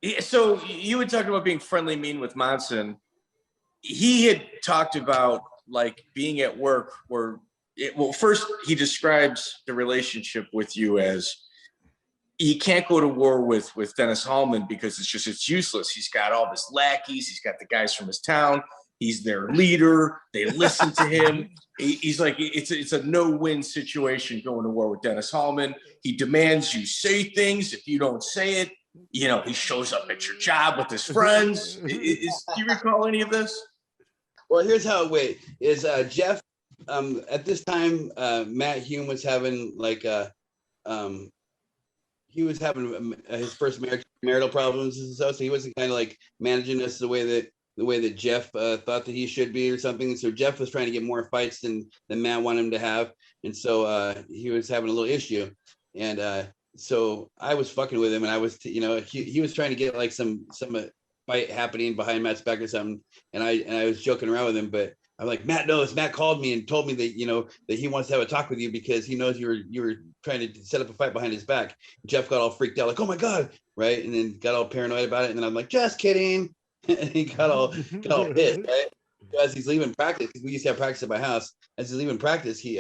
Yeah, so you had talked about being friendly mean with Monson. He had talked about like being at work where well, first he describes the relationship with you as you can't go to war with Dennis Hallman because it's useless. He's got all his lackeys. He's got the guys from his town. He's their leader. They listen to him. He's like, it's a no-win situation going to war with Dennis Hallman. He demands you say things. If you don't say it, you know, he shows up at your job with his friends. Do you recall any of this? Well, here's how it went. Is Jeff, at this time, Matt Hume was having like he was having his first marital problems and stuff, so he wasn't kind of like managing us the way that Jeff thought that he should be or something. So Jeff was trying to get more fights than Matt wanted him to have, and so he was having a little issue, and so I was fucking with him, and I was, you know, he was trying to get like some fight happening behind Matt's back or something, and I was joking around with him, but I'm like, Matt knows. Matt called me and told me that, you know, that he wants to have a talk with you because he knows you were trying to set up a fight behind his back. Jeff got all freaked out, like, oh my God, right? And then got all paranoid about it. And then I'm like, just kidding. And he got all pissed, right? As he's leaving practice, because we used to have practice at my house. As he's leaving practice, he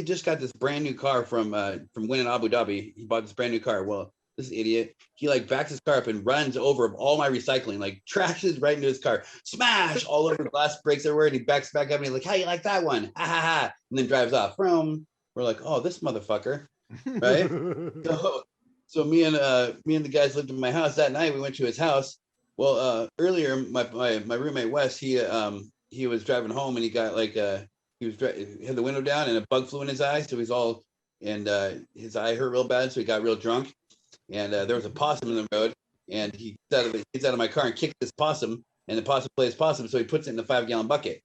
just got this brand new car from winning Abu Dhabi. He bought this brand new car. Well, this idiot, he like backs his car up and runs over all my recycling, like trashes right into his car, smash all over the glass, breaks everywhere, and he backs back up and he's like, how you like that one? Ha ha ha, and then drives off. We're like, oh, this motherfucker, right? So me and the guys lived in my house that night. We went to his house. Well, earlier my roommate Wes, he was driving home and he got like he had the window down and a bug flew in his eye, so he's all, and his eye hurt real bad, so he got real drunk. And there was a possum in the road, and he gets out of my car and kicks this possum, and the possum plays possum, so he puts it in the 5-gallon bucket.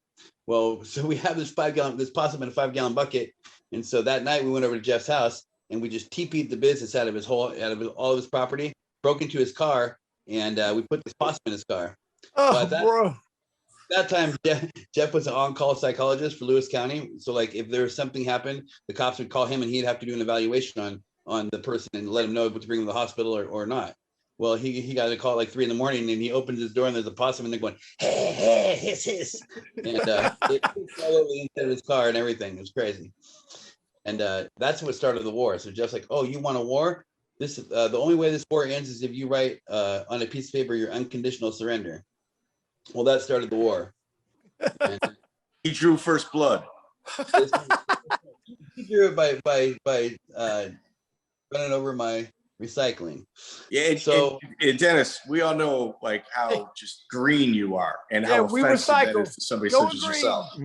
Well, so we have this possum in a 5-gallon bucket, and so that night we went over to Jeff's house and we just TP'd the business out of all of his property, broke into his car, and we put this possum in his car. Oh, bro. That time, Jeff was an on-call psychologist for Lewis County, so like if there was something happened, the cops would call him and he'd have to do an evaluation on the person and let him know to bring him to the hospital or not. Well, he got a call at like 3 a.m. and he opens his door and there's a possum and they're going, hey, hiss. And it all over the inside of his car and everything. It was crazy. And that's what started the war. So Jeff's like, oh, you want a war? This the only way this war ends is if you write on a piece of paper your unconditional surrender. Well, that started the war. And he drew first blood. He drew it by running over my recycling. Yeah, and Dennis, we all know like how just green you are and how offensive that is to somebody such as yourself.